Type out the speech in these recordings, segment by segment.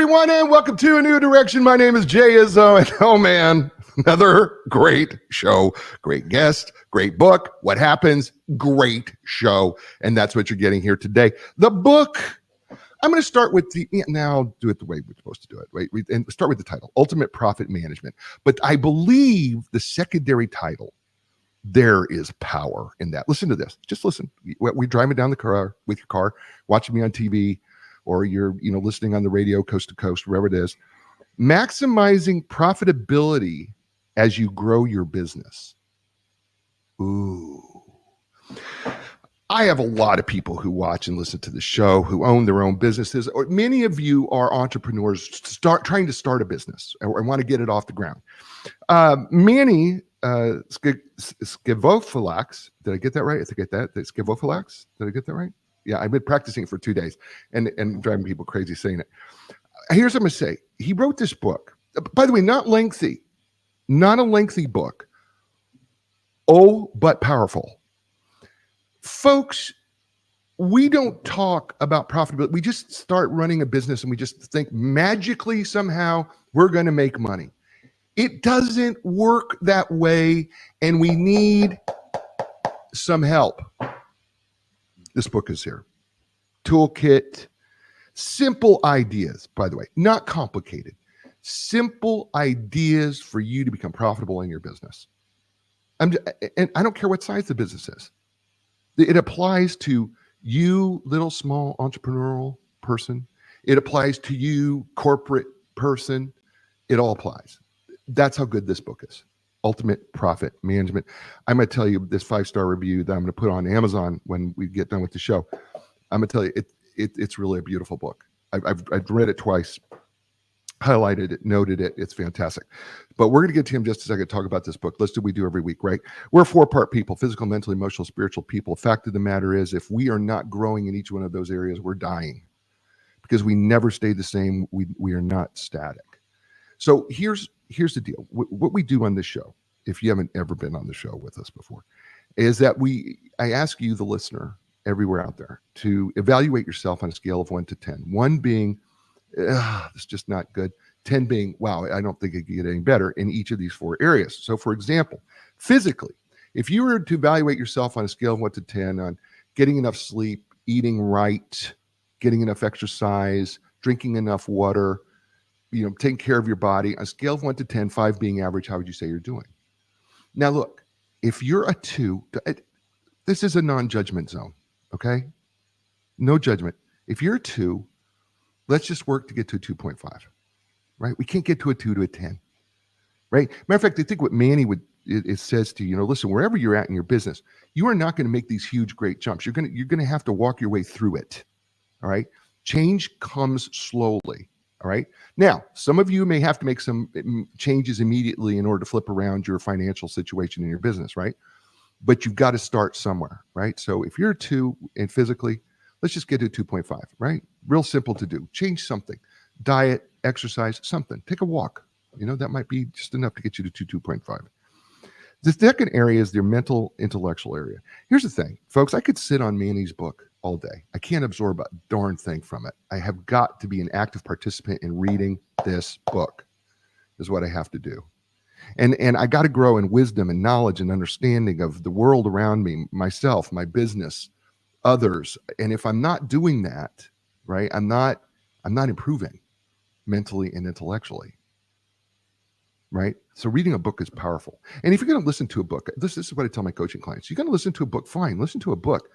everyone, and welcome to A New Direction. My name is Jay Izzo, and oh man, another great show, great guest, great book. What happens? Great show, and that's what you're getting here today. The book. I'm going to start with now I'll do it the way we're supposed to do it, right? And start with the title, Ultimate Profit Management. But I believe the secondary title, there is power in that. Listen to this. Just listen. We're driving down the car with your car, watching me on TV, or you're listening on the radio, coast to coast, wherever it is. Maximizing profitability as you grow your business. Ooh. I have a lot of people who watch and listen to the show who own their own businesses, or many of you are entrepreneurs trying to start a business or want to get it off the ground. Manny Skevofilax, did I get that right? I think I get that. Skevofilax, did I get that right? Yeah, I've been practicing it for 2 days and driving people crazy saying it. Here's what I'm going to say. He wrote this book. By the way, not a lengthy book. Oh, but powerful. Folks, we don't talk about profitability. We just start running a business and we just think magically somehow we're going to make money. It doesn't work that way, and we need some help. This book is here. Toolkit, simple ideas, by the way, not complicated. Simple ideas for you to become profitable in your business. And I don't care what size the business is. It applies to you, little, small, entrepreneurial person. It applies to you, corporate person. It all applies. That's how good this book is. Ultimate Profit Management. I'm going to tell you this 5-star review that I'm going to put on Amazon when we get done with the show. I'm going to tell you, it's really a beautiful book. I've read it twice, highlighted it, noted it. It's fantastic. But we're going to get to him just a second to talk about this book. Let's do what we do every week, right? We're 4-part people: physical, mental, emotional, spiritual people. Fact of the matter is, if we are not growing in each one of those areas, we're dying because we never stay the same. We are not static. So here's the deal. What we do on this show, if you haven't ever been on the show with us before, is that I ask you, the listener, everywhere out there, to evaluate yourself on a scale of 1 to 10. 1 being, it's just not good. 10 being, wow, I don't think it could get any better in each of these 4 areas. So for example, physically, if you were to evaluate yourself on a scale of 1 to 10 on getting enough sleep, eating right, getting enough exercise, drinking enough water, taking care of your body, on a scale of 1 to 10, 5 being average, how would you say you're doing? Now look, if you're a 2, this is a non-judgment zone, okay? No judgment. If you're a 2, let's just work to get to a 2.5, right? We can't get to a 2 to a 10, right? Matter of fact, I think what Manny it says to you, listen, wherever you're at in your business, you are not going to make these huge, great jumps. You're going to have to walk your way through it, all right? Change comes slowly, all right? Now, some of you may have to make some changes immediately in order to flip around your financial situation in your business, right? But you've got to start somewhere, right? So if you're a 2 and physically, let's just get to 2.5, right? Real simple to do. Change something. Diet, exercise, something. Take a walk. That might be just enough to get you to 2.5. The second area is their mental, intellectual area. Here's the thing, folks. I could sit on Manny's book all day. I can't absorb a darn thing from it. I have got to be an active participant in reading this book, is what I have to do. And I got to grow in wisdom and knowledge and understanding of the world around me, myself, my business, others. And if I'm not doing that, right, I'm not improving mentally and intellectually, right? So reading a book is powerful. And if you're going to listen to a book, this is what I tell my coaching clients. You're going to listen to a book, fine, listen to a book.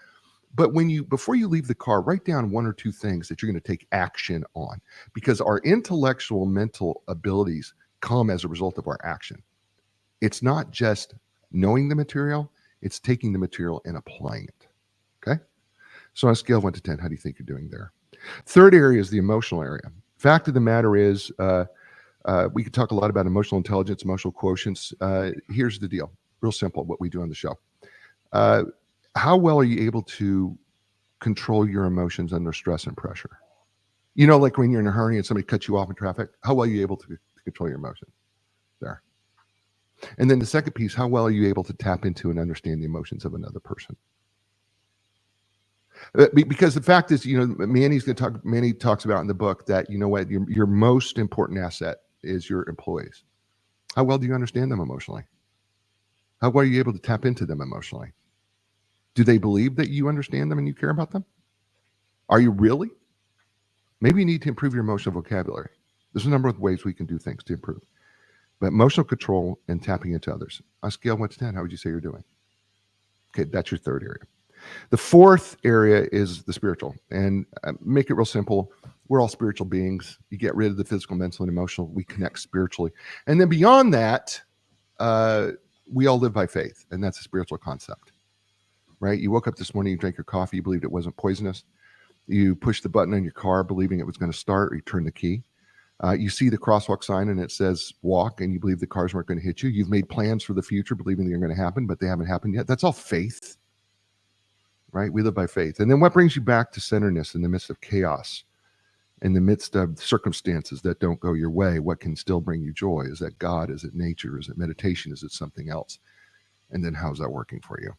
But before you leave the car, write down 1 or 2 things that you're going to take action on, because our intellectual, mental abilities come as a result of our action. It's not just knowing the material, it's taking the material and applying it. Okay? So on a scale of 1 to 10, how do you think you're doing there? Third area is the emotional area. Fact of the matter is, we could talk a lot about emotional intelligence, emotional quotients. Here's the deal. Real simple, what we do on the show. How well are you able to control your emotions under stress and pressure? Like when you're in a hurry and somebody cuts you off in traffic, how well are you able to control your emotions there? And then the second piece, how well are you able to tap into and understand the emotions of another person? Because the fact is, Manny talks about in the book that, you know what, your most important asset is your employees. How well do you understand them emotionally? How well are you able to tap into them emotionally? Do they believe that you understand them and you care about them? Are you really? Maybe you need to improve your emotional vocabulary. There's a number of ways we can do things to improve. But emotional control and tapping into others. On a scale of 1 to 10, how would you say you're doing? Okay, that's your third area. The fourth area is the spiritual. And make it real simple. We're all spiritual beings. You get rid of the physical, mental, and emotional. We connect spiritually. And then beyond that, we all live by faith. And that's a spiritual concept, right? You woke up this morning, you drank your coffee, you believed it wasn't poisonous. You pushed the button on your car, believing it was going to start, or you turned the key. You see the crosswalk sign and it says walk, and you believe the cars weren't going to hit you. You've made plans for the future, believing they're going to happen, but they haven't happened yet. That's all faith, right? We live by faith. And then what brings you back to centeredness in the midst of chaos, in the midst of circumstances that don't go your way? What can still bring you joy? Is that God? Is it nature? Is it meditation? Is it something else? And then how's that working for you?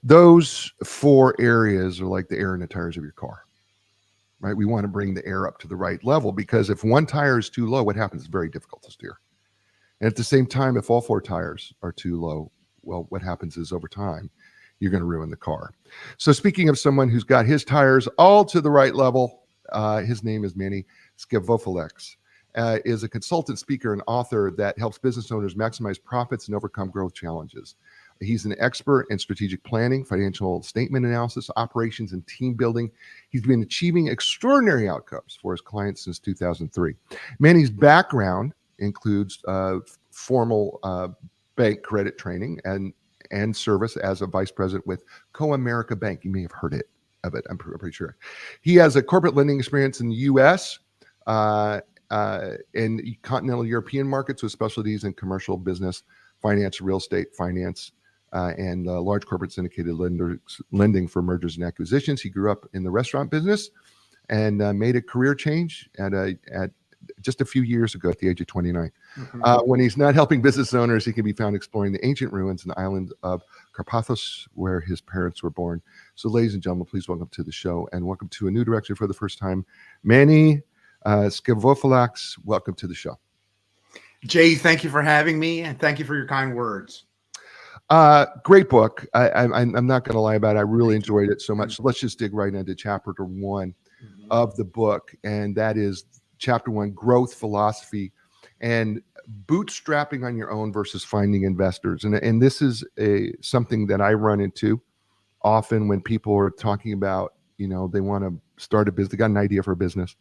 Those four areas are like the air in the tires of your car, right? We want to bring the air up to the right level, because if one tire is too low, what happens? It's very difficult to steer. And at the same time, if all four tires are too low, well, what happens is over time, you're going to ruin the car. So speaking of someone who's got his tires all to the right level, his name is Manny Skevofilax. Is a consultant, speaker, and author that helps business owners maximize profits and overcome growth challenges. He's an expert in strategic planning, financial statement analysis, operations, and team building. He's been achieving extraordinary outcomes for his clients since 2003. Manny's background includes formal bank credit training and service as a vice president with Co-America Bank. You may have heard of it, I'm pretty sure. He has a corporate lending experience in the U.S., in continental European markets with specialties in commercial business, finance, real estate finance, and large corporate syndicated lending for mergers and acquisitions. He grew up in the restaurant business and made a career change at just a few years ago at the age of 29. When he's not helping business owners, he can be found exploring the ancient ruins in the island of Carpathos, where his parents were born. So ladies and gentlemen, please welcome to the show, and welcome to a new director for the first time, Manny Skevofilax. Welcome to the show. Jay, thank you for having me, and thank you for your kind words. Great book. I'm not going to lie about it. I really enjoyed it so much. So let's just dig right into chapter 1 of the book. And that is chapter 1, growth philosophy and bootstrapping on your own versus finding investors. And this is something that I run into often when people are talking about, they want to start a business, they got an idea for a business.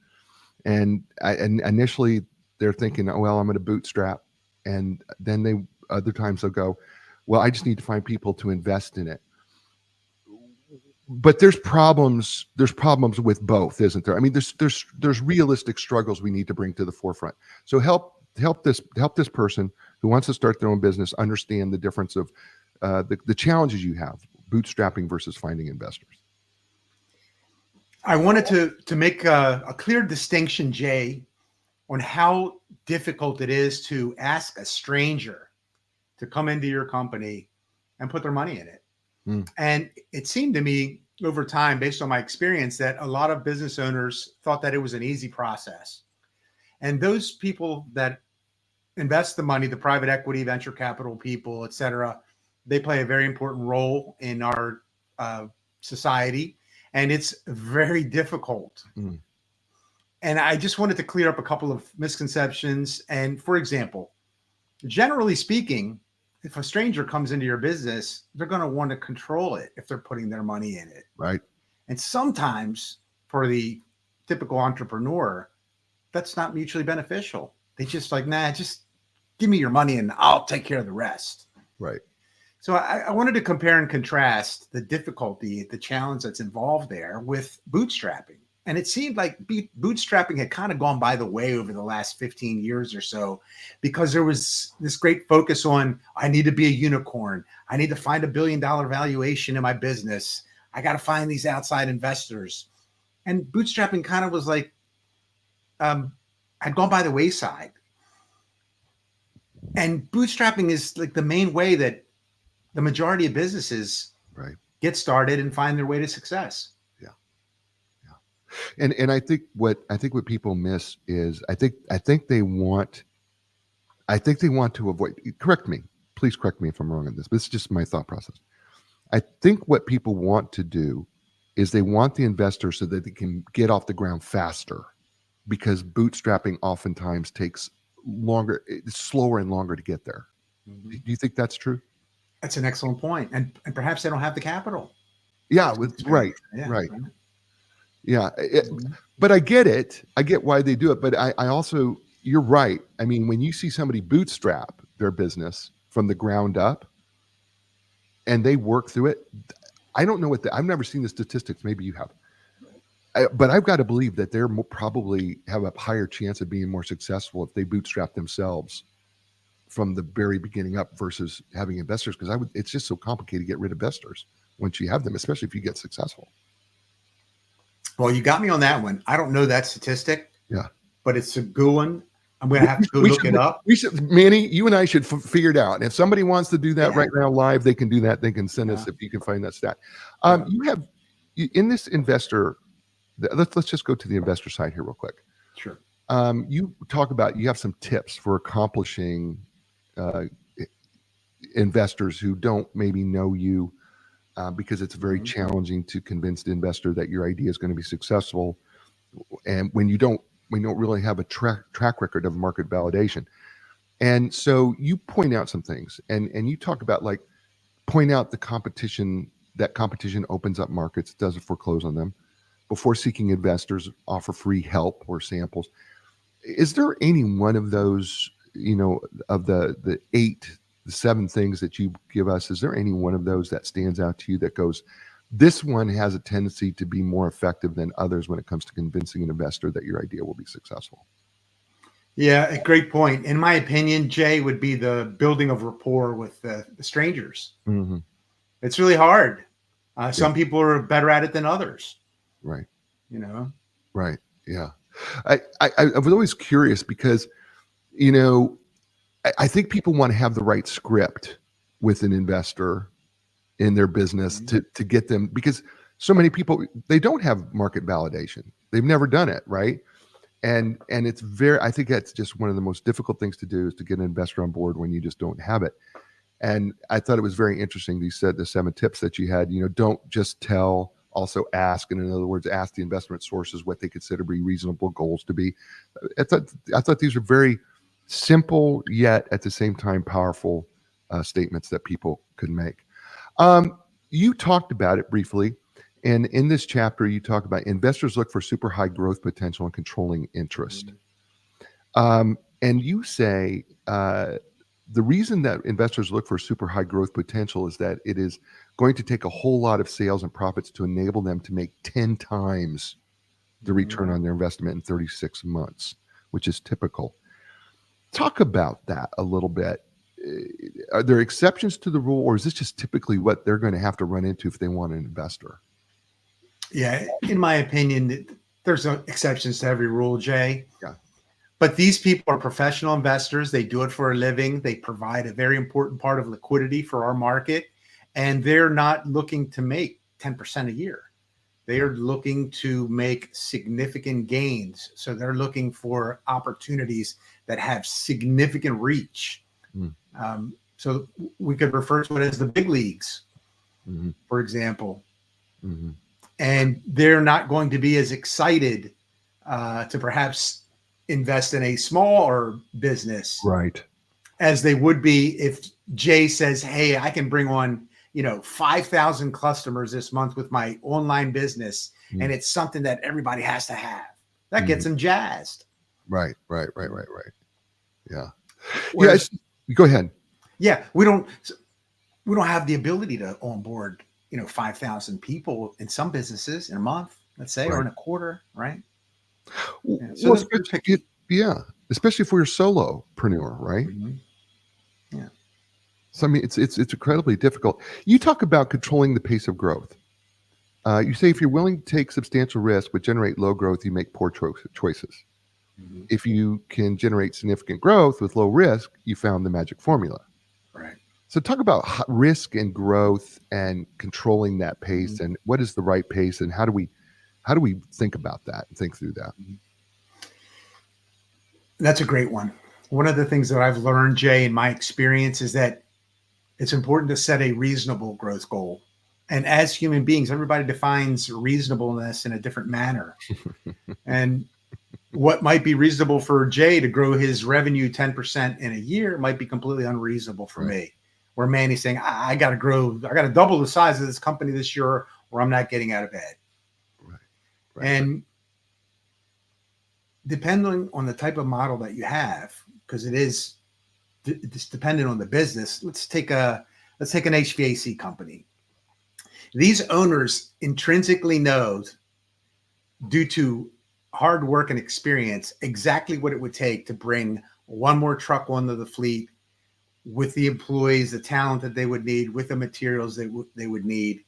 And initially they're thinking, oh, well, I'm going to bootstrap. And then other times they'll go, well, I just need to find people to invest in it. But there's problems with both, isn't there? I mean, there's realistic struggles we need to bring to the forefront. So help this person who wants to start their own business understand the difference of the challenges you have, bootstrapping versus finding investors. I wanted to make a clear distinction, Jay, on how difficult it is to ask a stranger to come into your company and put their money in it. And it seemed to me over time, based on my experience, that a lot of business owners thought that it was an easy process. And those people that invest the money, the private equity, venture capital people, et cetera, they play a very important role in our society. And it's very difficult. And I just wanted to clear up a couple of misconceptions. And for example, generally speaking, if a stranger comes into your business, they're going to want to control it if they're putting their money in it. Right. And sometimes for the typical entrepreneur, that's not mutually beneficial. They just like, nah, just give me your money and I'll take care of the rest. Right. So I wanted to compare and contrast the difficulty, the challenge that's involved there with bootstrapping. And it seemed like bootstrapping had kind of gone by the way over the last 15 years or so, because there was this great focus on, I need to be a unicorn. I need to find $1 billion valuation in my business. I got to find these outside investors. And bootstrapping kind of was like, had gone by the wayside. And bootstrapping is like the main way that the majority of businesses get started and find their way to success. And I think what people miss is I think they want to avoid. Correct me, please correct me if I'm wrong on this, but it's just my thought process. I think what people want to do is they want the investor so that they can get off the ground faster, because bootstrapping oftentimes takes longer, it's slower and longer to get there. Mhm. Do you think that's true? That's an excellent point. And perhaps they don't have the capital. Yeah, to spend. right. Yeah. Right. Right. Yeah. Mhm. But I get it. I get why they do it. But I also, you're right. I mean, when you see somebody bootstrap their business from the ground up and they work through it, I don't know I've never seen the statistics. Maybe you have. But I've got to believe that they're probably have a higher chance of being more successful if they bootstrap themselves from the very beginning up versus having investors. Because it's just so complicated to get rid of investors once you have them, especially if you get successful. Well, you got me on that one. I don't know that statistic. Yeah. But it's a good one. I'm going to have to go look it up. We should, Manny, you and I should figure it out. And if somebody wants to do that Yeah. right now live, they can do that. They can send us if you can find that stat. You have in this investor. Let's just go to the investor side here real quick. Sure. You talk about you have some tips for accomplishing investors who don't maybe know you, because it's very challenging to convince the investor that your idea is going to be successful, and when you don't really have a track record of market validation. And so you point out some things, and you talk about point out the competition. That competition opens up markets, doesn't foreclose on them. Before seeking investors, offer free help or samples. Is there any one of those, of the 7 things that you give us, is there any one of those that stands out to you that goes, this one has a tendency to be more effective than others when it comes to convincing an investor that your idea will be successful? Yeah, a great point. In my opinion, Jay, would be the building of rapport with the strangers. Mm-hmm. It's really hard. Some people are better at it than others. Right. Right. Yeah. I was always curious because, I think people want to have the right script with an investor in their business to get them, because so many people, they don't have market validation. They've never done it. Right. And it's I think that's just one of the most difficult things to do, is to get an investor on board when you just don't have it. And I thought it was very interesting. You said the 7 tips that you had, don't just tell, also ask. And in other words, ask the investment sources what they consider to be reasonable goals to be. I thought these were very simple, yet at the same time powerful statements that people could make. You talked about it briefly. And in this chapter, you talk about investors look for super high growth potential and controlling interest. And you say the reason that investors look for super high growth potential is that it is going to take a whole lot of sales and profits to enable them to make 10 times the return on their investment in 36 months, which is typical. Talk about that a little bit. Are there exceptions to the rule, or is this just typically what they're going to have to run into if they want an investor? Yeah, in my opinion, there's exceptions to every rule, Jay. Yeah. But these people are professional investors. They do it for a living. They provide a very important part of liquidity for our market. And they're not looking to make 10% a year. They are looking to make significant gains. So they're looking for opportunities that have significant reach. So we could refer to it as the big leagues, for example. And they're not going to be as excited to perhaps invest in a smaller business, right, as they would be if Jay says, hey, I can bring on 5,000 customers this month with my online business, and it's something that everybody has to have. That gets them jazzed. Right. Yeah. Whereas, go ahead. Yeah, we don't have the ability to onboard 5,000 people in some businesses in a month, let's say, or in a quarter, right? So especially if we're a solopreneur, right? Yeah. So I mean, it's incredibly difficult. You talk about controlling the pace of growth. You say if you're willing to take substantial risk but generate low growth, you make poor choices. If you can generate significant growth with low risk, you found the magic formula. Right. So talk about risk and growth and controlling that pace, and what is the right pace, and how do we How do we think about that and think through that? That's a great one. One of the things that I've learned, Jay, in my experience is that it's important to set a reasonable growth goal. And as human beings, everybody defines reasonableness in a different manner. And what might be reasonable for Jay to grow his revenue 10% in a year might be completely unreasonable for me. Where Manny's saying, I got to double the size of this company this year or I'm not getting out of bed. And depending on the type of model that you have, because it's dependent on the business. Let's take an HVAC company. These owners intrinsically know, due to hard work and experience, exactly what it would take to bring one more truck onto the fleet with the employees, the talent that they would need, with the materials they would need.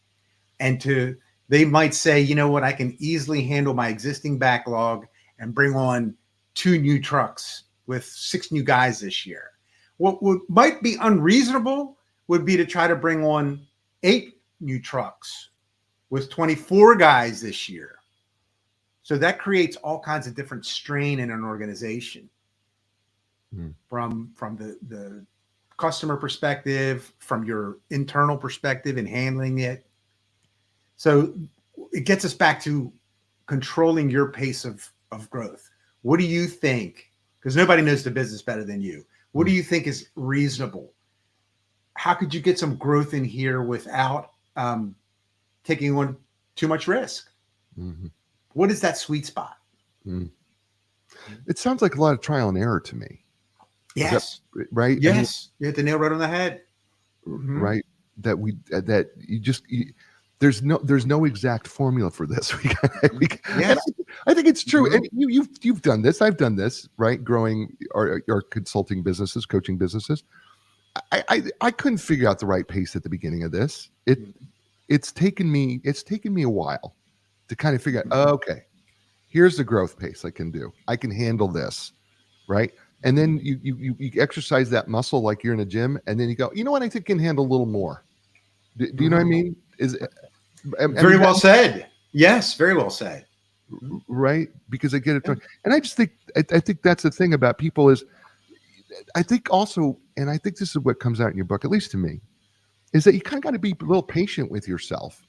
And they might say, you know what, I can easily handle my existing backlog and bring on 2 new trucks with 6 new guys this year. What might be unreasonable would be to try to bring on 8 new trucks with 24 guys this year. So that creates all kinds of different strain in an organization, from the customer perspective, from your internal perspective in handling it. So it gets us back to controlling your pace of growth. What do you think? Because nobody knows the business better than you. What do you think is reasonable? How could you get some growth in here without taking on too much risk? What is that sweet spot? It sounds like a lot of trial and error to me. Yes. Right? Yes. I mean, you hit the nail right on the head. Right. There's no exact formula for this. Yes. I think it's true. And you've done this. I've done this, right? Growing our consulting businesses, coaching businesses. I couldn't figure out the right pace at the beginning of this. It's taken me a while to kind of figure out, okay, here's the growth pace I can do. I can handle this, right? And then you exercise that muscle like you're in a gym, and then you go, you know what, I think I can handle a little more. Do you know what I mean? Very well said. Yes, very well said. Right? Because I get it. And I just think, I think that's the thing about people is, I think also, and I think this is what comes out in your book, at least to me, is that you kind of got to be a little patient with yourself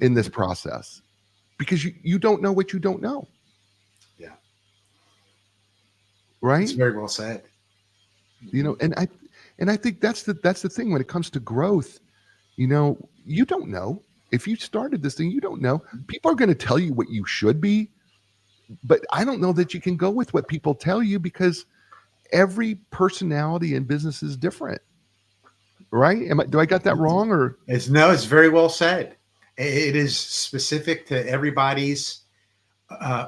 in this process, because you don't know what you don't know. Yeah. Right? It's very well said. You know, and I think that's the thing when it comes to growth. You know, you don't know. If you started this thing, you don't know. People are going to tell you what you should be, but I don't know that you can go with what people tell you, because every personality in business is different. Right? Do I got that wrong? Or it's very well said. It is specific to everybody's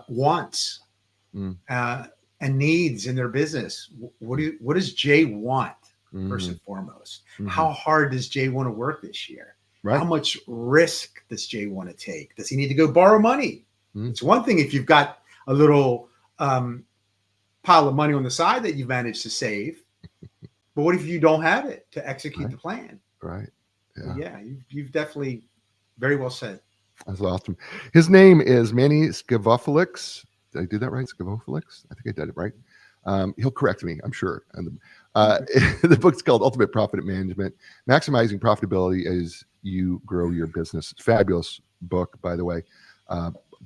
wants and needs in their business. What does Jay want first and foremost? How hard does Jay want to work this year? Right. How much risk does Jay want to take? Does he need to go borrow money? It's one thing if you've got a little pile of money on the side that you've managed to save, but what if you don't have it to execute the plan? Right. Yeah. You've definitely very well said. That's awesome. His name is Manny Skevofilax. Did I do that right? Skevofilax? I think I did it right. He'll correct me, I'm sure. And the book's called Ultimate Profit Management, Maximizing Profitability as You Grow Your Business. Fabulous book, by the way,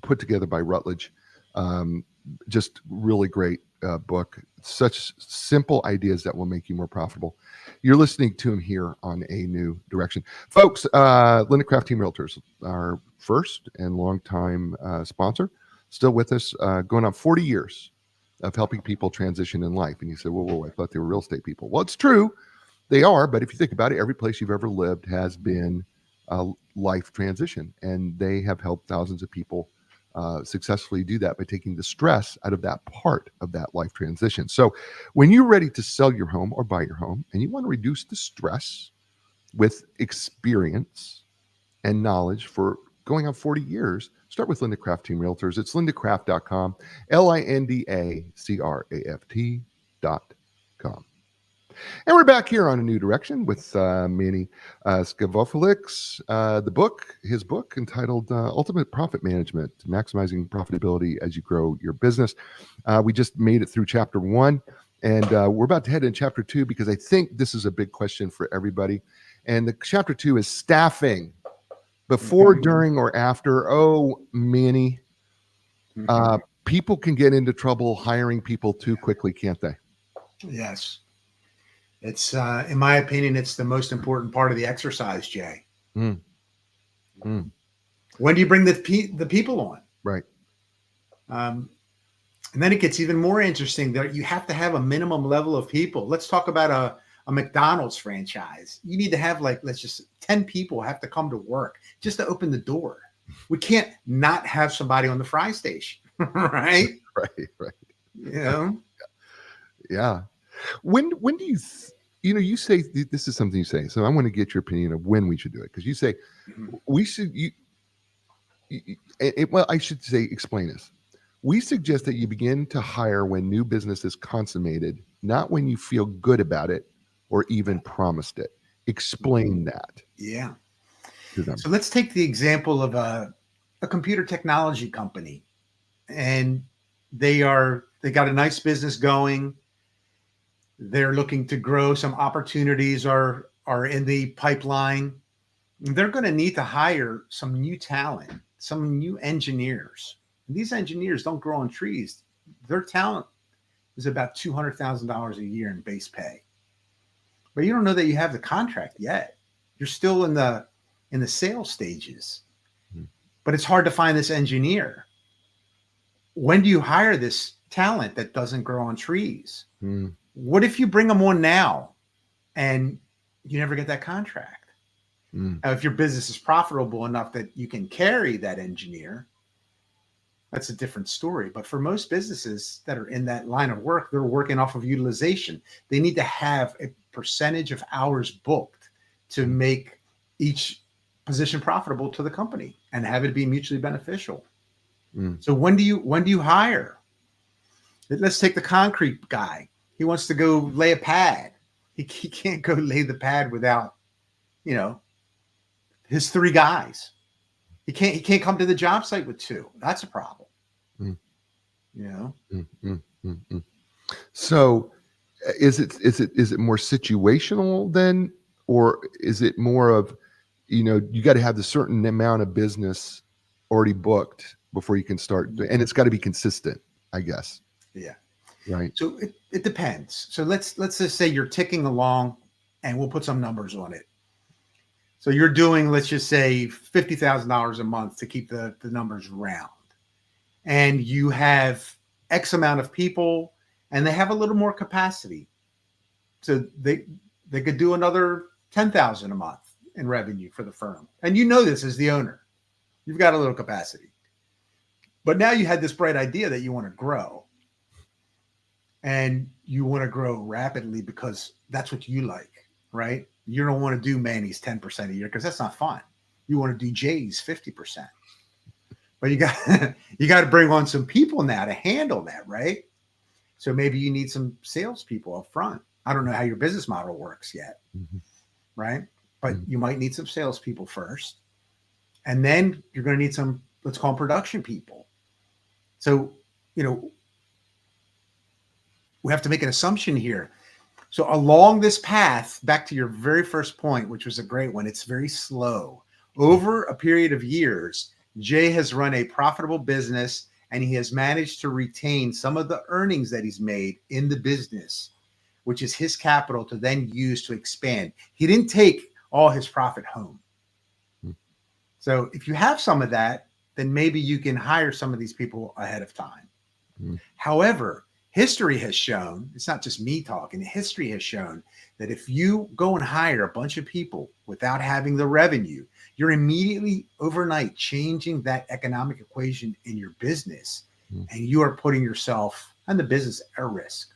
put together by Rutledge. Just really great book. Such simple ideas that will make you more profitable. You're listening to him here on A New Direction. Folks, Linda Craft Team Realtors, our first and longtime sponsor, still with us, going on 40 years of helping people transition in life. And you said, whoa, I thought they were real estate people. Well, it's true. They are. But if you think about it, every place you've ever lived has been a life transition. And they have helped thousands of people successfully do that by taking the stress out of that part of that life transition. So when you're ready to sell your home or buy your home and you want to reduce the stress with experience and knowledge for going on 40 years, start with Linda Craft Team Realtors. It's lindacraft.com, LINDACRAFT.com. And we're back here on A New Direction with Manny Skevofilax. His book entitled Ultimate Profit Management, Maximizing Profitability as You Grow Your Business. We just made it through chapter 1, and we're about to head into chapter 2 because I think this is a big question for everybody. And the chapter 2 is staffing. Before, during, or after. Oh, Manny, people can get into trouble hiring people too quickly, can't they? Yes. It's, in my opinion, it's the most important part of the exercise, Jay. Mm. When do you bring the people on? Right. And then it gets even more interesting that you have to have a minimum level of people. Let's talk about a McDonald's franchise. You need to have let's just 10 people have to come to work just to open the door. We can't not have somebody on the fry station, right? Right. You know? Yeah. When do you say this is something you say, so I want to get your opinion of when we should do it, because you say we should. Well, I should say, explain this. We suggest that you begin to hire when new business is consummated, not when you feel good about it or even promised it. Explain that. Yeah. To them. So let's take the example of a computer technology company, and they got a nice business going. They're looking to grow. Some opportunities are in the pipeline. They're going to need to hire some new talent, some new engineers. And these engineers don't grow on trees. Their talent is about $200,000 a year in base pay. But you don't know that you have the contract yet. You're still in the sales stages. But it's hard to find this engineer. When do you hire this talent that doesn't grow on trees? What if you bring them on now and you never get that contract? Now, if your business is profitable enough that you can carry that engineer, that's a different story. But for most businesses that are in that line of work, they're working off of utilization. They need to have a percentage of hours booked to make each position profitable to the company and have it be mutually beneficial. So when do you hire? Let's take the concrete guy. He wants to go lay a pad. He can't go lay the pad without, his 3 guys. He can't come to the job site with 2. That's a problem. So is it more situational then, or is it more of, you got to have the certain amount of business already booked before you can start, and it's got to be consistent, I guess. Yeah. Right. So it depends. So let's just say you're ticking along, and we'll put some numbers on it. So you're doing, let's just say, $50,000 a month to keep the numbers round, and you have X amount of people, and they have a little more capacity. So they could do another $10,000 a month in revenue for the firm. And this as the owner. You've got a little capacity. But now you had this bright idea that you want to grow. And you want to grow rapidly because that's what you like, right? You don't want to do Manny's 10% a year because that's not fun. You want to do Jay's 50%. But you got to bring on some people now to handle that, right? So maybe you need some salespeople up front. I don't know how your business model works yet, right? But you might need some salespeople first. And then you're going to need some, let's call them production people. So, we have to make an assumption here. So along this path, back to your very first point, which was a great one, it's very slow. Over a period of years, Jay has run a profitable business, and he has managed to retain some of the earnings that he's made in the business, which is his capital to then use to expand. He didn't take all his profit home. So if you have some of that, then maybe you can hire some of these people ahead of time. However, history has shown, it's not just me talking, history has shown that if you go and hire a bunch of people without having the revenue, you're immediately overnight changing that economic equation in your business, and you are putting yourself and the business at risk.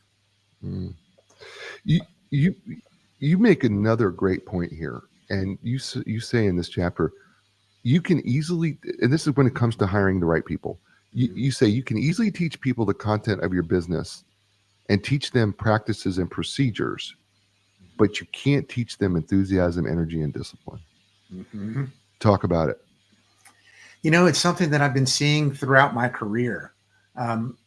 You make another great point here, and you say in this chapter, you can easily, and this is when it comes to hiring the right people, you say you can easily teach people the content of your business and teach them practices and procedures but you can't teach them enthusiasm, energy, and discipline. Mhm. Talk about it. It's something that I've been seeing throughout my career. Um,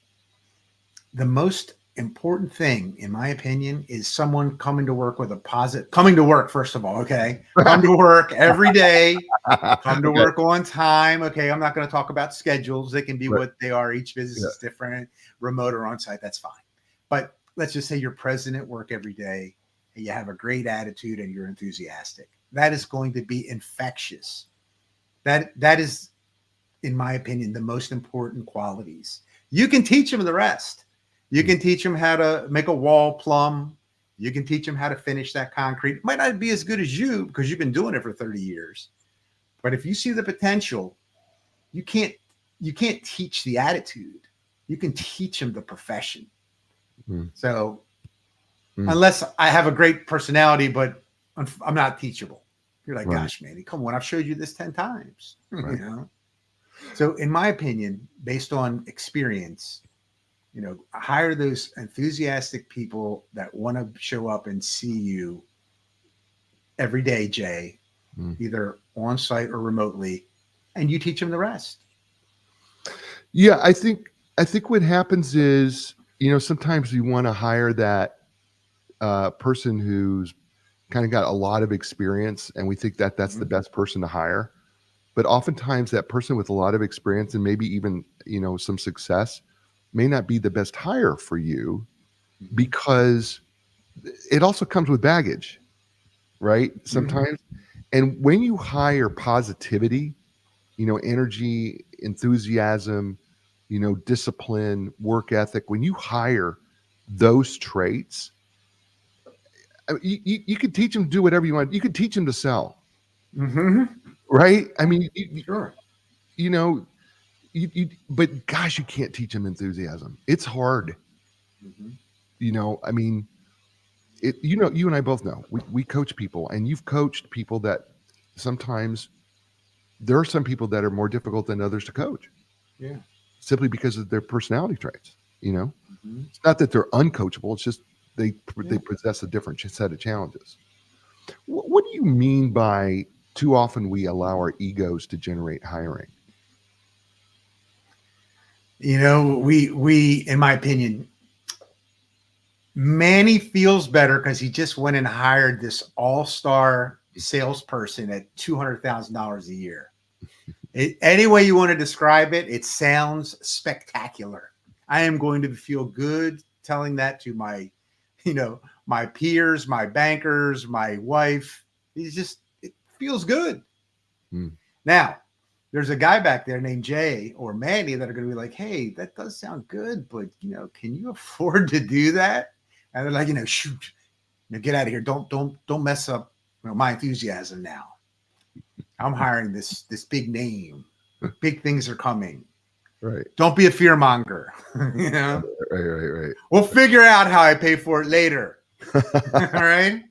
the most important thing, in my opinion, is someone coming to work with a positive, coming to work, first of all, okay? Come to work every day, come to Okay. work on time, okay? I'm not going to talk about schedules. They can be Right. what they are. Each business Yeah. is different, remote or on site, that's fine. But let's just say you're present at work every day and you have a great attitude and you're enthusiastic. That is going to be infectious. That is, in my opinion, the most important qualities. You can teach them the rest. You can teach them how to make a wall plumb. You can teach them how to finish that concrete. It might not be as good as you because you've been doing it for 30 years. But if you see the potential, you can't teach the attitude. You can teach them the profession. Mm. So Mm. unless I have a great personality, but I'm not teachable. You're like, Right. gosh, Manny, come on, I've showed you this 10 times. Right. So in my opinion, based on experience, hire those enthusiastic people that want to show up and see you every day, Jay, either on site or remotely, and you teach them the rest. Yeah, I think what happens is, sometimes you want to hire that person who's kind of got a lot of experience, and we think that that's the best person to hire. But oftentimes, that person with a lot of experience and maybe even some success may not be the best hire for you, because it also comes with baggage, right? Sometimes, and when you hire positivity, energy, enthusiasm, discipline, work ethic, when you hire those traits, I mean, you could teach them to do whatever you want. You could teach them to sell, right? I mean, Sure. But gosh, you can't teach them enthusiasm. It's hard. I mean, you and I both know, we coach people, and you've coached people that sometimes there are some people that are more difficult than others to coach. Yeah. Simply because of their personality traits. It's not that they're uncoachable. It's just they possess a different set of challenges. What do you mean by too often we allow our egos to generate hiring? We, in my opinion, Manny feels better because he just went and hired this all-star salesperson at $200,000 a year. Any way you want to describe it, it sounds spectacular. I am going to feel good telling that to my peers, my bankers, my wife. It feels good. Now, there's a guy back there named Jay or Manny that are going to be like, hey, that does sound good, but can you afford to do that? And they're like, shoot, get out of here. Don't mess up my enthusiasm now. I'm hiring this big name. Big things are coming. Right. Don't be a fear monger. Right. We'll figure out how I pay for it later. All right.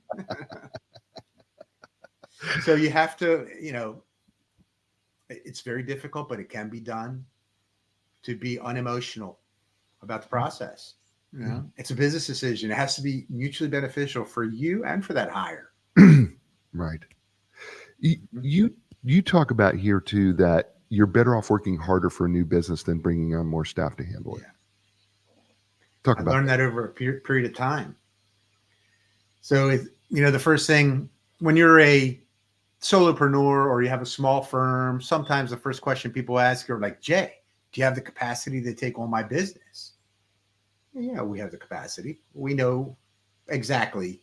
So you have to, it's very difficult, but it can be done, to be unemotional about the process. It's a business decision. It has to be mutually beneficial for you and for that hire. Right. You talk about here too that you're better off working harder for a new business than bringing on more staff to handle it. I learned that over a period of time. So, the first thing when you're a solopreneur or you have a small firm, sometimes the first question people ask are like, Jay, do you have the capacity to take on my business? Yeah, we have the capacity. We know exactly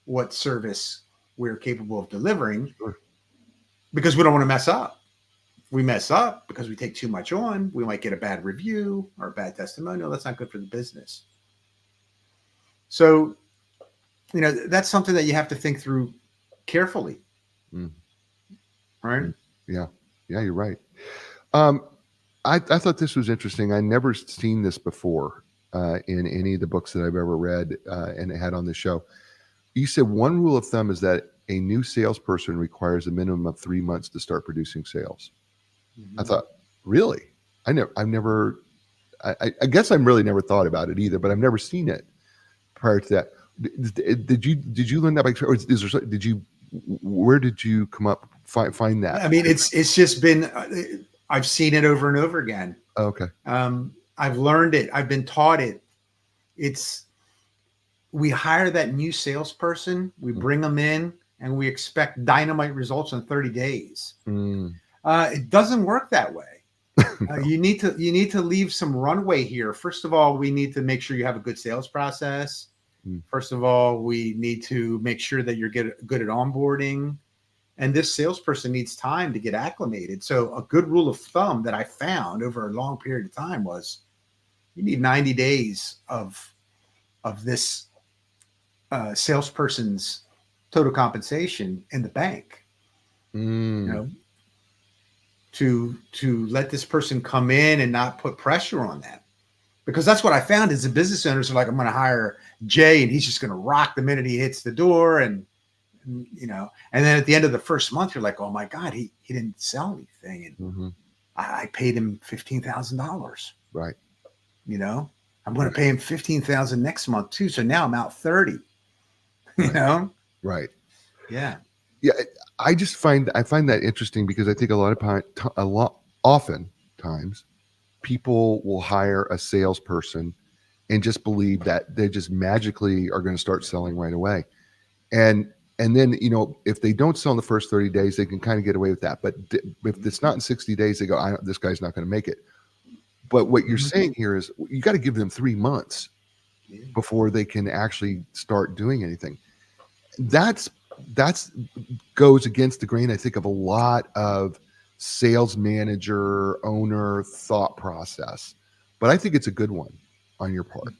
what service we're capable of delivering, because we don't want to mess up. If we mess up because we take too much on, we might get a bad review or a bad testimonial. That's not good for the business. So, that's something that you have to think through carefully. Right? Yeah, you're right. I thought this was interesting. I never seen this before in any of the books that I've ever read and had on the show. You said one rule of thumb is that a new salesperson requires a minimum of 3 months to start producing sales. I thought, really? I guess I've really never thought about it either, but I've never seen it prior to that. Did you learn that by experience, or is there, where did you find that? I mean, it's just been, I've seen it over and over again. Oh, okay. I've learned it. I've been taught it. We hire that new salesperson, we bring them in, and we expect dynamite results in 30 days. It doesn't work that way. You need to leave some runway here. First of all, we need to make sure you have a good sales process. First of all, we need to make sure that you're good at onboarding. And this salesperson needs time to get acclimated. So a good rule of thumb that I found over a long period of time was you need 90 days of this salesperson's total compensation in the bank, you know, to let this person come in and not put pressure on them. Because that's what I found is the business owners are like, I'm going to hire Jay and he's just going to rock the minute he hits the door. And you know, and then at the end of the first month, you're like, oh my God, he didn't sell anything. And I paid him $15,000. Right. You know, I'm going to pay him $15,000 next month too. So now I'm out 30, you know? Right. Yeah. Yeah. I find that interesting because I think oftentimes people will hire a salesperson and just believe that they just magically are going to start selling right away. And then, you know, if they don't sell in the first 30 days, they can kind of get away with that. But if it's not in 60 days, they go, this guy's not going to make it. But what you're saying here is you got to give them 3 months before they can actually start doing anything. That's goes against the grain, I think, of a lot of sales manager, owner thought process. But I think it's a good one on your part.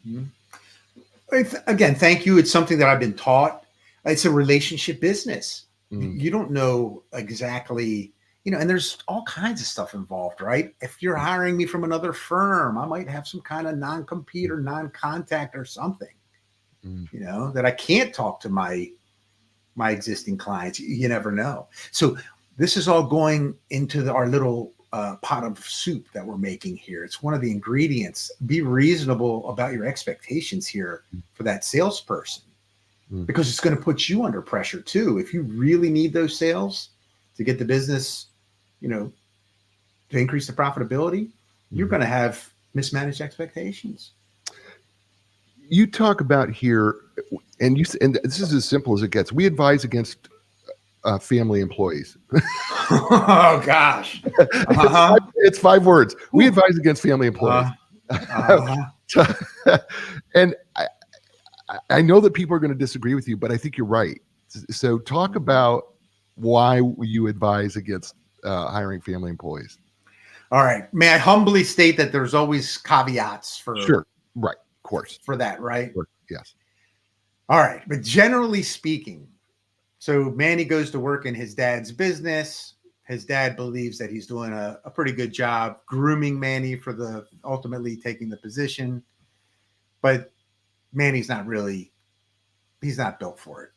Again, thank you. It's something that I've been taught. It's a relationship business. You don't know exactly, you know, and there's all kinds of stuff involved, right? If you're hiring me from another firm, I might have some kind of non-compete or non-contact or something, you know, that I can't talk to my existing clients. You never know. So this is all going into our little pot of soup that we're making here. It's one of the ingredients. Be reasonable about your expectations here for that salesperson. Because it's going to put you under pressure too. If you really need those sales to get the business, you know, to increase the profitability, you're going to have mismanaged expectations. You talk about here, and this is as simple as it gets. We advise against family employees. Oh gosh, it's 5 words. We advise against family employees. And I know that people are going to disagree with you, but I think you're right. So talk about why you advise against hiring family employees. All right. May I humbly state that there's always caveats for sure. Right. Of course. For that, right? Yes. All right. But generally speaking, so Manny goes to work in his dad's business. His dad believes that he's doing a pretty good job grooming Manny for ultimately taking the position. But Manny's not really, he's not built for it.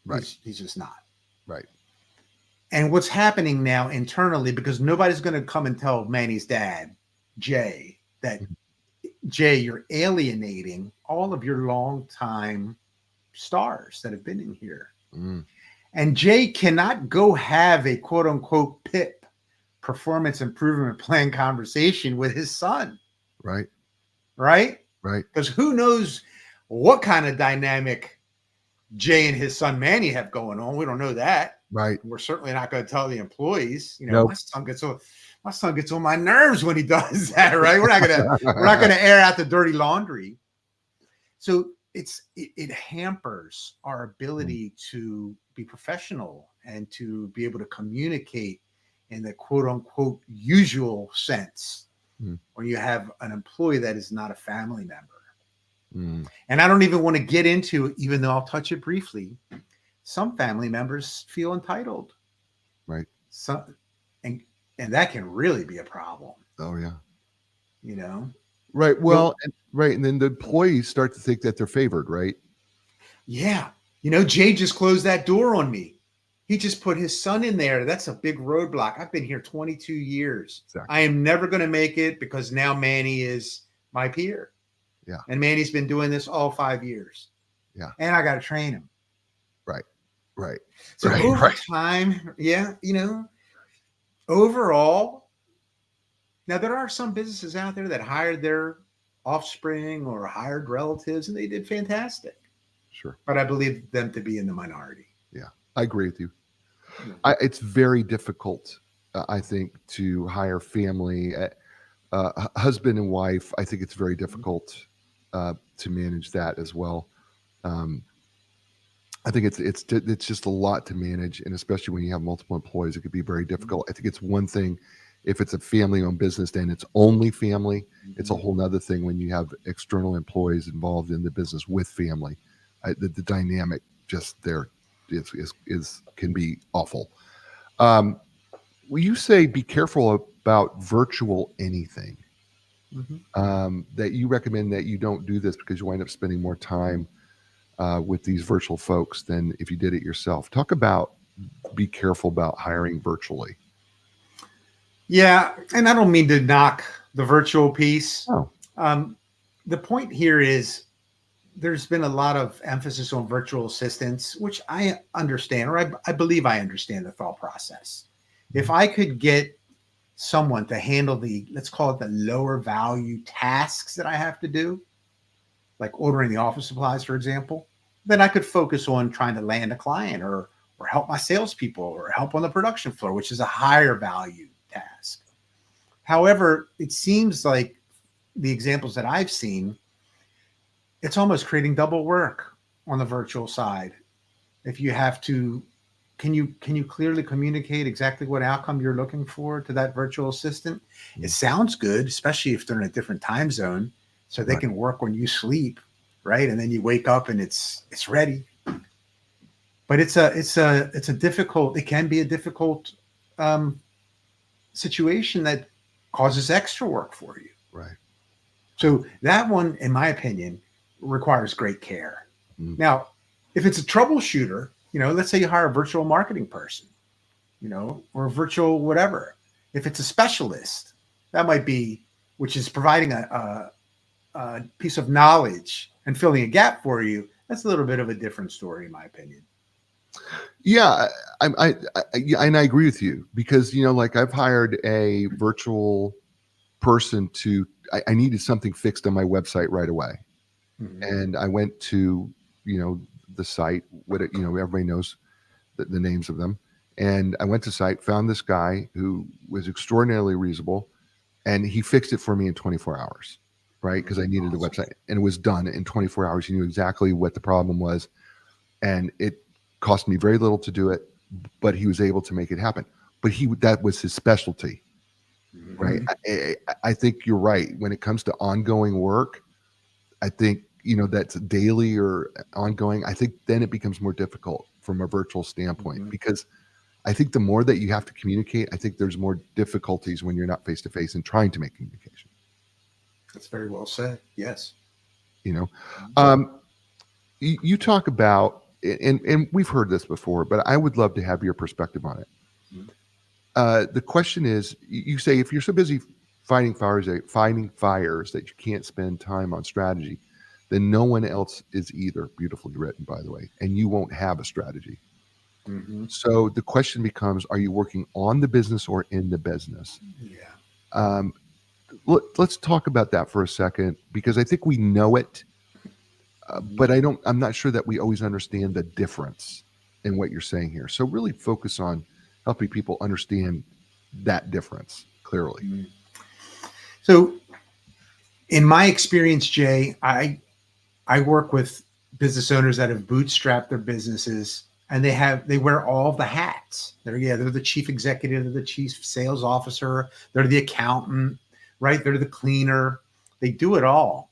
Right. He's just not. Right. And what's happening now internally, because nobody's going to come and tell Manny's dad, Jay, that Jay, you're alienating all of your longtime stars that have been in here. And Jay cannot go have a quote unquote PIP, performance improvement plan conversation with his son. Right. Right. Right. Because who knows what kind of dynamic Jay and his son Manny have going on. We don't know that. Right. We're certainly not going to tell the employees. You know, nope. my son gets on my nerves when he does that. Right. We're not gonna air out the dirty laundry. So it hampers our ability to be professional and to be able to communicate in the quote unquote usual sense when you have an employee that is not a family member. And I don't even want to get into, even though I'll touch it briefly, some family members feel entitled. Right. So, and that can really be a problem. Oh yeah. You know? Right. Well, and then the employees start to think that they're favored, right? Yeah. You know, Jay just closed that door on me. He just put his son in there. That's a big roadblock. I've been here 22 years. Exactly. I am never going to make it because now Manny is my peer. Yeah. And Manny's been doing this all 5 years. Yeah. And I got to train them. Right. Right. So Right. over Right. time, yeah, overall, now there are some businesses out there that hired their offspring or hired relatives and they did fantastic. Sure. But I believe them to be in the minority. Yeah. I agree with you. Yeah. It's very difficult, I think, to hire family, husband and wife. I think it's very difficult to manage that as well. Um, I think it's just a lot to manage, and especially when you have multiple employees, it could be very difficult. I think it's one thing if it's a family-owned business, then it's only family. It's a whole nother thing when you have external employees involved in the business with family. The dynamic just there is can be awful. Um, will you say be careful about virtual anything? That you recommend that you don't do this because you wind up spending more time with these virtual folks than if you did it yourself. Talk about be careful about hiring virtually. Yeah, and I don't mean to knock the virtual piece. Oh, The point here is there's been a lot of emphasis on virtual assistants, which I understand, or I believe I understand the thought process. If I could get someone to handle let's call it the lower value tasks that I have to do, like ordering the office supplies, for example, then I could focus on trying to land a client or help my salespeople or help on the production floor, which is a higher value task. However, it seems like the examples that I've seen, it's almost creating double work on the virtual side. If you have to, can you clearly communicate exactly what outcome you're looking for to that virtual assistant? It sounds good, especially if they're in a different time zone, so they can work when you sleep, right? And then you wake up and it's ready. But it's a difficult. It can be a difficult situation that causes extra work for you. right. So that one, in my opinion, requires great care. Now, if it's a troubleshooter, let's say you hire a virtual marketing person, or a virtual whatever. If it's a specialist, that might be, which is providing a piece of knowledge and filling a gap for you. That's a little bit of a different story, in my opinion. Yeah, and I agree with you because like I've hired a virtual person to. I needed something fixed on my website right away, and I went to the site. Everybody knows the names of them, and I went to site, found this guy who was extraordinarily reasonable, and he fixed it for me in 24 hours, right? Because I needed the website, and it was done in 24 hours. He knew exactly what the problem was, and it cost me very little to do it, but he was able to make it happen. But that was his specialty, right? I think you're right. When it comes to ongoing work, I think, that's daily or ongoing. I think then it becomes more difficult from a virtual standpoint because I think the more that you have to communicate, I think there's more difficulties when you're not face to face and trying to make communication. That's very well said. Yes. You talk about, and we've heard this before, but I would love to have your perspective on it. The question is, you say if you're so busy fighting fires that you can't spend time on strategy, then no one else is either. Beautifully written, by the way, and you won't have a strategy. So the question becomes, are you working on the business or in the business? Yeah. Let's talk about that for a second, because I think we know it, but I'm not sure that we always understand the difference in what you're saying here. So really focus on helping people understand that difference clearly. So in my experience, Jay, I work with business owners that have bootstrapped their businesses and they wear all the hats. They're the chief executive, they're the chief sales officer, they're the accountant, right? They're the cleaner. They do it all.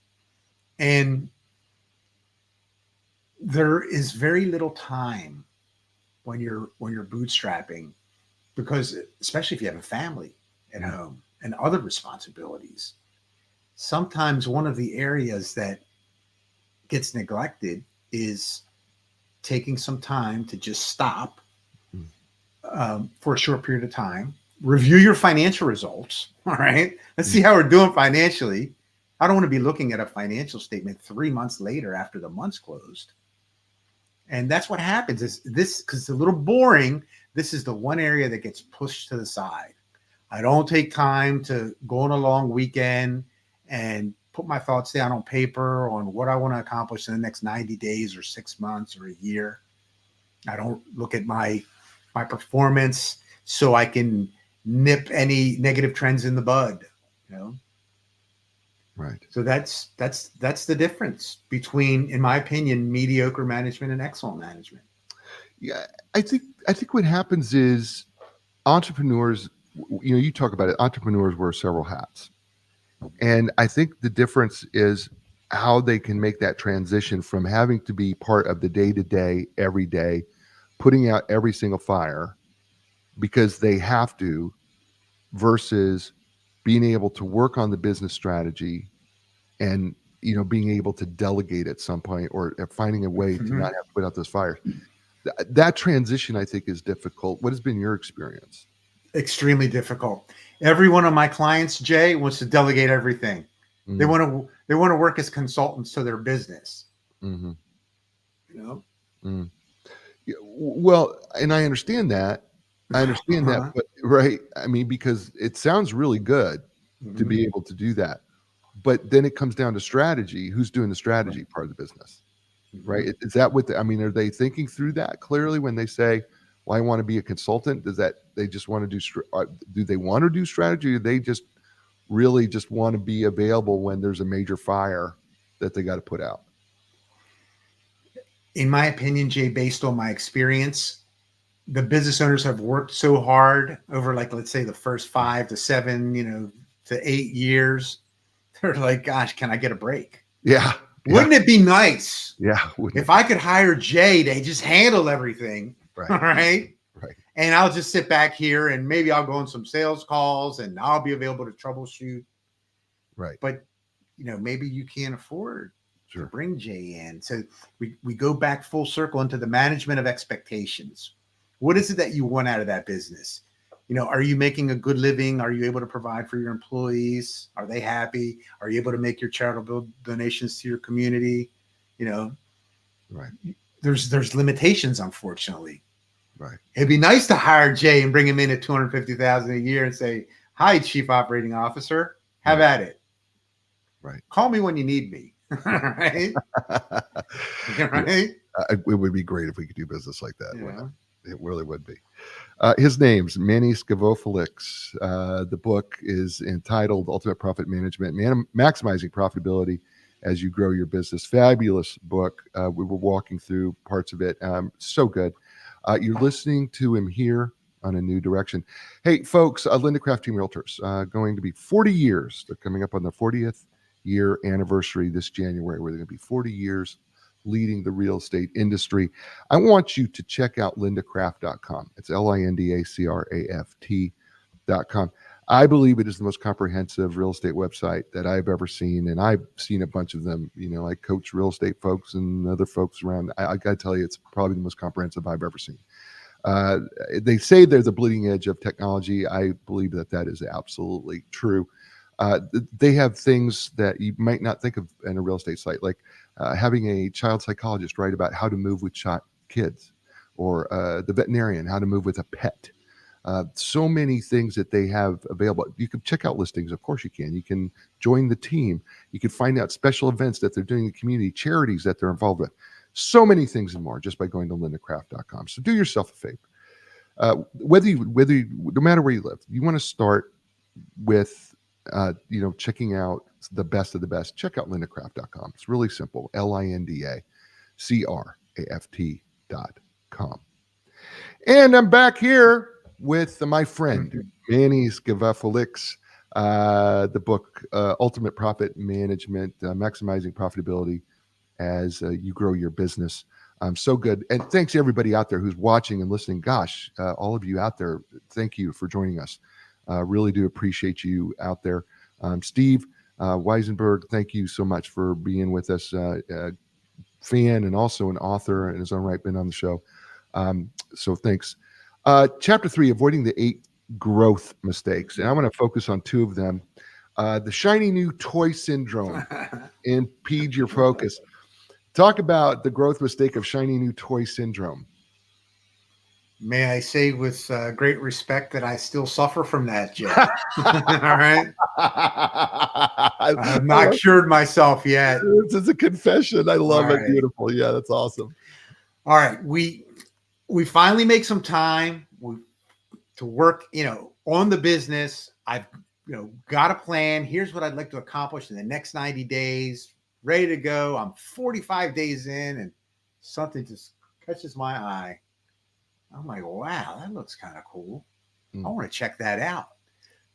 And there is very little time when you're bootstrapping, because especially if you have a family at home and other responsibilities, sometimes one of the areas that gets neglected is taking some time to just stop for a short period of time, review your financial results. All right, let's see how we're doing financially. I don't want to be looking at a financial statement 3 months later after the month's closed. And that's what happens is this, because it's a little boring. This is the one area that gets pushed to the side. I don't take time to go on a long weekend and put my thoughts down on paper on what I want to accomplish in the next 90 days or 6 months or a year. I don't look at my performance so I can nip any negative trends in the bud, you know? Right. So that's the difference between, in my opinion, mediocre management and excellent management. Yeah, I think what happens is entrepreneurs, you talk about it, entrepreneurs wear several hats. And I think the difference is how they can make that transition from having to be part of the day-to-day, every day, putting out every single fire because they have to, versus being able to work on the business strategy and being able to delegate at some point, or finding a way to not have to put out those fires. That transition, I think, is difficult. What has been your experience? Extremely difficult. Every one of my clients, Jay, wants to delegate everything. They want to work as consultants to their business. Mm-hmm. You know. Yeah, well, and I understand that. But right. I mean, because it sounds really good to be able to do that. But then it comes down to strategy. Who's doing the strategy part of the business? Right. Is that what are they thinking through that clearly when they say, well, I want to be a consultant? Does that they just want to do they want to do strategy, or they just really just want to be available when there's a major fire that they got to put out? In my opinion, Jay, based on my experience, the business owners have worked so hard over, like, let's say the first 5 to 7, to 8 years. They're like, gosh, can I get a break? Yeah. Wouldn't it be nice? Yeah. If I could hire Jay to just handle everything. Right. All right. Right. And I'll just sit back here and maybe I'll go on some sales calls and I'll be available to troubleshoot. Right. But, maybe you can't afford to bring Jay in. So we go back full circle into the management of expectations. What is it that you want out of that business? Are you making a good living? Are you able to provide for your employees? Are they happy? Are you able to make your charitable donations to your community? Right. There's limitations, unfortunately. Right. It'd be nice to hire Jay and bring him in at $250,000 a year and say, "Hi, Chief Operating Officer, have at it. Right. Call me when you need me." Right. Right. It would be great if we could do business like that. Yeah. It really would be. His name's Manny Skevofilax. The book is entitled Ultimate Profit Management, Maximizing Profitability as You Grow Your Business. Fabulous book. We were walking through parts of it. So good. You're listening to him here on A New Direction. Hey, folks, Linda Craft Team Realtors, going to be 40 years. They're coming up on their 40th year anniversary this January, where they're going to be 40 years leading the real estate industry. I want you to check out lindacraft.com. It's LINDACRAFT.com. I believe it is the most comprehensive real estate website that I've ever seen. And I've seen a bunch of them. I coach real estate folks and other folks around. I got to tell you, it's probably the most comprehensive I've ever seen. They say they're the bleeding edge of technology. I believe that is absolutely true. They have things that you might not think of in a real estate site, like having a child psychologist write about how to move with shot kids, or the veterinarian, how to move with a pet. So many things that they have available. You can check out listings. Of course you can. You can join the team. You can find out special events that they're doing in the community, charities that they're involved with. So many things and more just by going to lindacraft.com. So do yourself a favor. No matter where you live, you want to start with checking out the best of the best. Check out lindacraft.com. It's really simple. LINDACRAFT.com. And I'm back here with my friend Manny Skevofilax. The book Ultimate Profit Management, Maximizing Profitability as You Grow Your Business. So good. And thanks to everybody out there who's watching and listening. Gosh, all of you out there, thank you for joining us. Really do appreciate you out there. Steve Weisenberg, thank you so much for being with us. Fan and also an author in his own right, been on the show. So thanks. Chapter 3, Avoiding the 8 Growth Mistakes. And I want to focus on 2 of them. The shiny new toy syndrome impedes your focus. Talk about the growth mistake of shiny new toy syndrome. May I say with great respect that I still suffer from that, Jay. All right. I have not cured myself yet. This is a confession. I love it. Right. Beautiful. Yeah, that's awesome. All right. We finally make some time to work, on the business. I've, got a plan. Here's what I'd like to accomplish in the next 90 days. Ready to go. I'm 45 days in and something just catches my eye. I'm like, wow, that looks kind of cool. I want to check that out.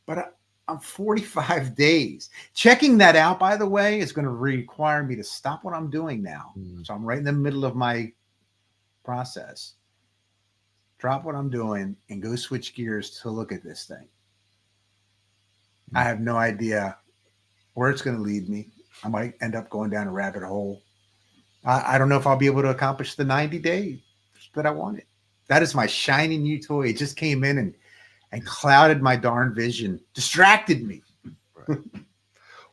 But I'm 45 days. Checking that out, by the way, is going to require me to stop what I'm doing now. So I'm right in the middle of my process. Drop what I'm doing and go switch gears to look at this thing. I have no idea where it's going to lead me. I might end up going down a rabbit hole. I don't know if I'll be able to accomplish the 90 days that I wanted. That is my shiny new toy. It just came in and clouded my darn vision, distracted me. Right.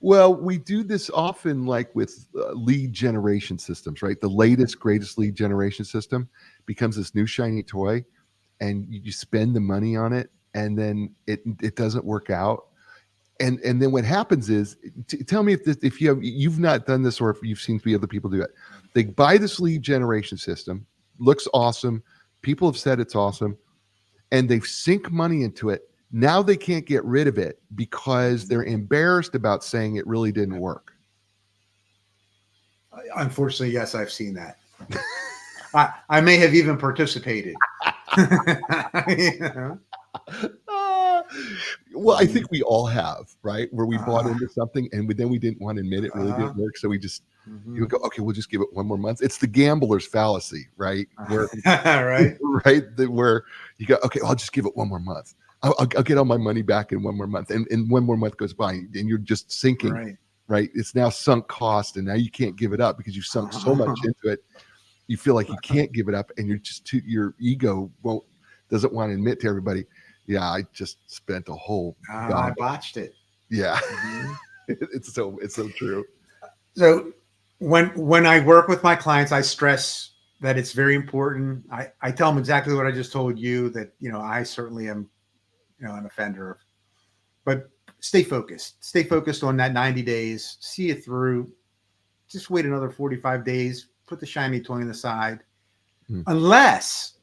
Well, we do this often, like with lead generation systems, right? The latest, greatest lead generation system becomes this new shiny toy, and you spend the money on it, and then it doesn't work out. And then what happens is, tell me if you've not done this, or if you've seen other people do it. They buy this lead generation system, looks awesome. People have said it's awesome, and they've sink money into it. Now they can't get rid of it because they're embarrassed about saying it really didn't work. Unfortunately, yes, I've seen that. I may have even participated. Well, I think we all have, right? Where we bought into something and then we didn't want to admit it really didn't work. So we just, you go, okay, we'll just give it one more month. It's the gambler's fallacy, right? Where, right. Right. Where you go, okay, I'll just give it one more month. I'll get all my money back in one more month. And one more month goes by and you're just sinking, right? It's now sunk cost. And now you can't give it up because you've sunk so much into it. You feel like you can't give it up, and you're just your ego doesn't want to admit to everybody, yeah, I just spent a whole. I botched it. Yeah, it's so true. So when I work with my clients, I stress that it's very important. I tell them exactly what I just told you, that I certainly am, an offender. But stay focused. Stay focused on that 90 days. See it through. Just wait another 45 days. Put the shiny toy on the side. Unless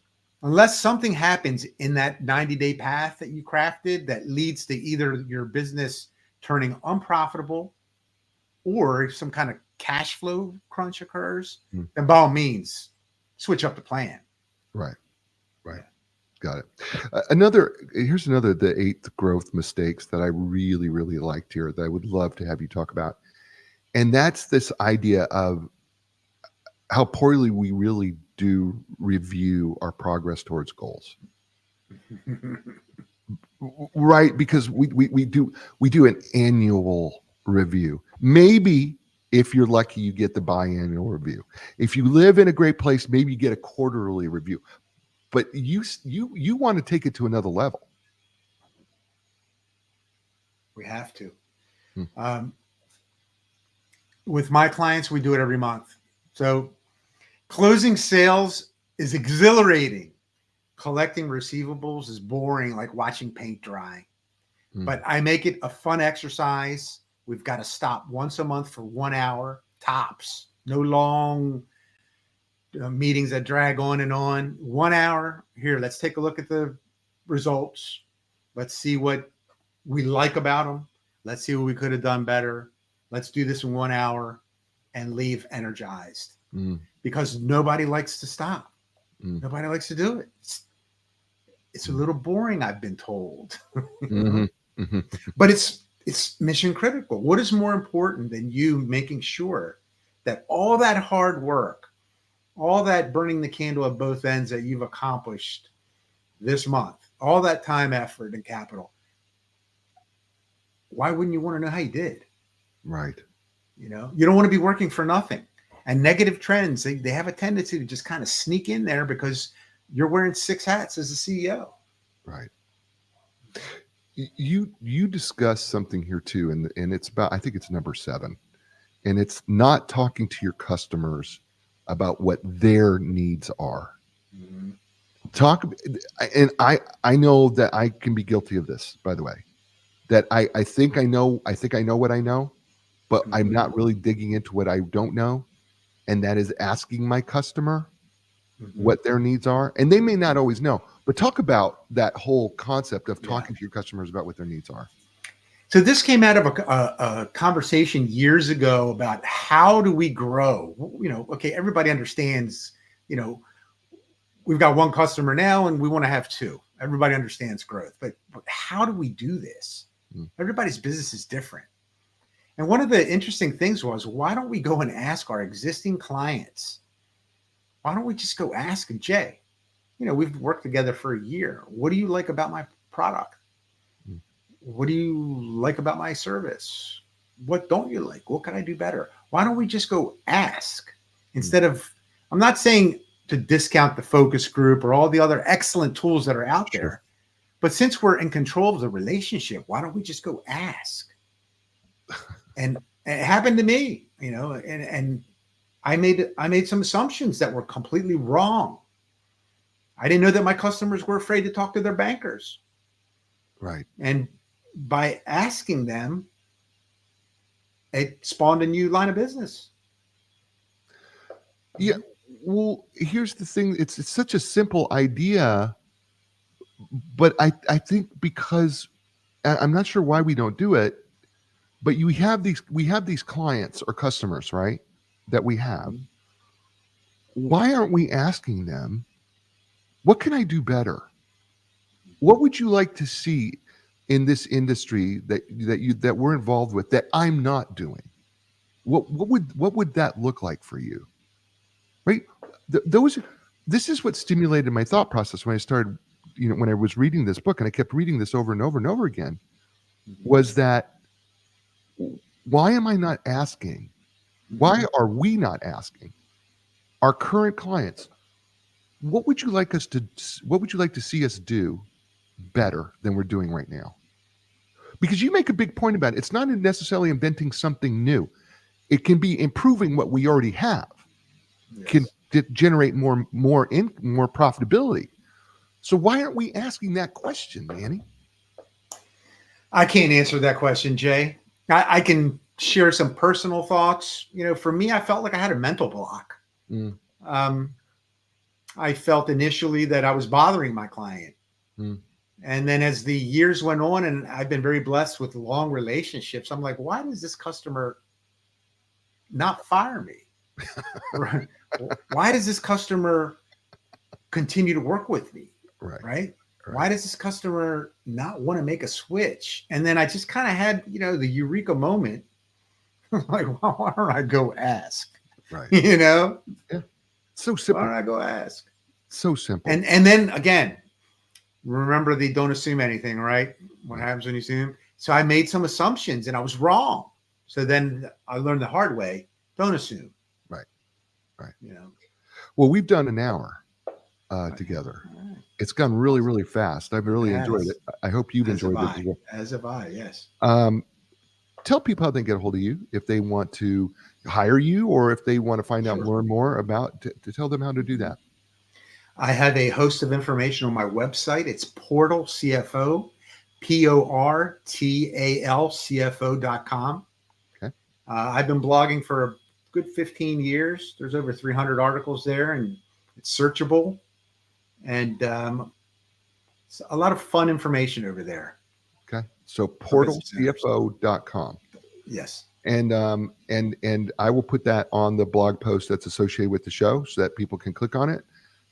something happens in that 90-day path that you crafted that leads to either your business turning unprofitable or some kind of cash flow crunch occurs, then by all means, switch up the plan. Right. Got it. Here's another, the 8 growth mistakes that I really, really liked here that I would love to have you talk about. And that's this idea of how poorly we really do review our progress towards goals. Right, because we do an annual review. Maybe if you're lucky, you get the biannual review. If you live in a great place, maybe you get a quarterly review. But you want to take it to another level. We have to. With my clients, we do it every month. So closing sales is exhilarating. Collecting receivables is boring, like watching paint dry. But I make it a fun exercise. We've got to stop once a month for 1 hour, tops. No long meetings that drag on and on. 1 hour. Here, let's take a look at the results. Let's see what we like about them. Let's see what we could have done better. Let's do this in 1 hour and leave energized. Because nobody likes to stop. Nobody likes to do it. It's a little boring, I've been told. But it's mission critical. What is more important than you making sure that all that hard work, all that burning the candle at both ends that you've accomplished this month, all that time, effort, and capital, why wouldn't you want to know how you did? Right. You don't want to be working for nothing. And negative trends, they have a tendency to just kind of sneak in there because you're wearing 6 hats as a CEO. Right. You discussed something here too, and it's about, I think it's number 7, and it's not talking to your customers about what their needs are. Mhm. Talk, and I know that I can be guilty of this, by the way, that I think I know what I know, but I'm Mhm. not really digging into what I don't know. And that is asking my customer Mhm. what their needs are. And they may not always know, but talk about that whole concept of Yeah. talking to your customers about what their needs are. So this came out of a conversation years ago about how do we grow? Okay, everybody understands, you know, we've got one customer now and we want to have two. Everybody understands growth, but how do we do this? Mm. Everybody's business is different. And one of the interesting things was, why don't we go and ask our existing clients? Why don't we just go ask Jay? We've worked together for a year. What do you like about my product? Mm. What do you like about my service? What don't you like? What can I do better? Why don't we just go ask instead of, I'm not saying to discount the focus group or all the other excellent tools that are out Sure. there, but since we're in control of the relationship, why don't we just go ask? And it happened to me, and I made some assumptions that were completely wrong. I didn't know that my customers were afraid to talk to their bankers. Right. And by asking them, it spawned a new line of business. Yeah. Well, here's the thing. It's such a simple idea, but I think because I'm not sure why we don't do it, but we have these clients or customers, right? That we have. Mhm. Why aren't we asking them, what can I do better? What would you like to see in this industry that we're involved with that I'm not doing? What would that look like for you? Right? Those this is what stimulated my thought process when I started, when I was reading this book, and I kept reading this over and over and over again, Mhm. was that why am I not asking? Why are we not asking our current clients, what would you like to see us do better than we're doing right now? Because you make a big point about it. It's not necessarily inventing something new. It can be improving what we already have, can Yes. generate more profitability. So why aren't we asking that question, Manny? I can't answer that question, Jay. I can share some personal thoughts. For me, I felt like I had a mental block. Mm, Um, I felt initially that I was bothering my client. mm, And then as the years went on, and I've been very blessed with long relationships, I'm like, why does this customer not fire me? Right? Why does this customer continue to work with me? right, Right? right, Why does this customer not want to make a switch? And then I just kind of had, the eureka moment. Like, why don't I go ask? right. You know, Yeah. So why simple. don't I go ask? So simple. And then again, remember the don't assume anything, right? What Right, happens when you assume? So I made some assumptions and I was wrong. So then I learned the hard way. Don't assume. right, right. You know. Well, we've done an hour Right. together. All right. It's gone really, Awesome. really fast. I've It really enjoyed it. has. I hope you've As have enjoyed it as I. well. As have I. Yes. Um, Tell people how they can get a hold of you if they want to hire you, or if they want to find out, Sure. learn more about, to tell them how to do that. I have a host of information on my website. It's Portal CFO, PORTAL CFO.com. Okay. I've been blogging for a good 15 years. There's over 300 articles there, and it's searchable. And it's a lot of fun information over there Okay. So for business owners. portalcfo.com. Yes. And I will put that on the blog post that's associated with the show so that people can click on it.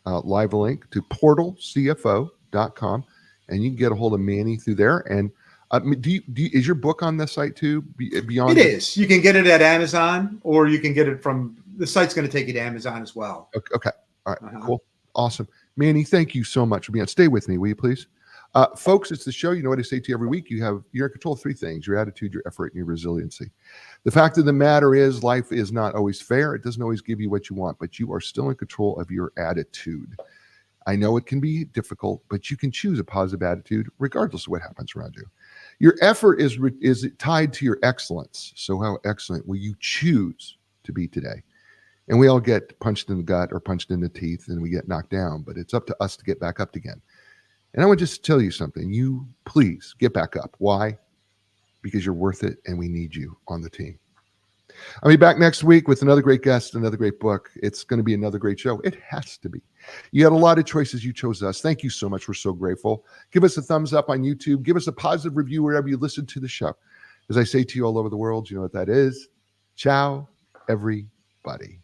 Live link to portalcfo.com, and you can get a hold of Manny through there. And is your book on the site too? Beyond It is. You can get it at Amazon, or you can get it from the site's going to take you to Amazon as well. Okay. All right. Uh-huh. Cool. Awesome. Manny, thank you so much for being on. Stay with me, will you please? Folks, it's the show. You know what I say to you every week. You're in control of three things: your attitude, your effort, and your resiliency. The fact of the matter is, life is not always fair. It doesn't always give you what you want, but you are still in control of your attitude. I know it can be difficult, but you can choose a positive attitude regardless of what happens around you. Your effort is tied to your excellence. So how excellent will you choose to be today? And we all get punched in the gut or punched in the teeth and we get knocked down, but it's up to us to get back up again. And I want to just tell you something. You please get back up. Why? Because you're worth it and we need you on the team. I'll be back next week with another great guest, another great book. It's going to be another great show. It has to be. You had a lot of choices. You chose us. Thank you so much. We're so grateful. Give us a thumbs up on YouTube. Give us a positive review wherever you listen to the show. As I say to you all over the world, you know what that is. Ciao, everybody.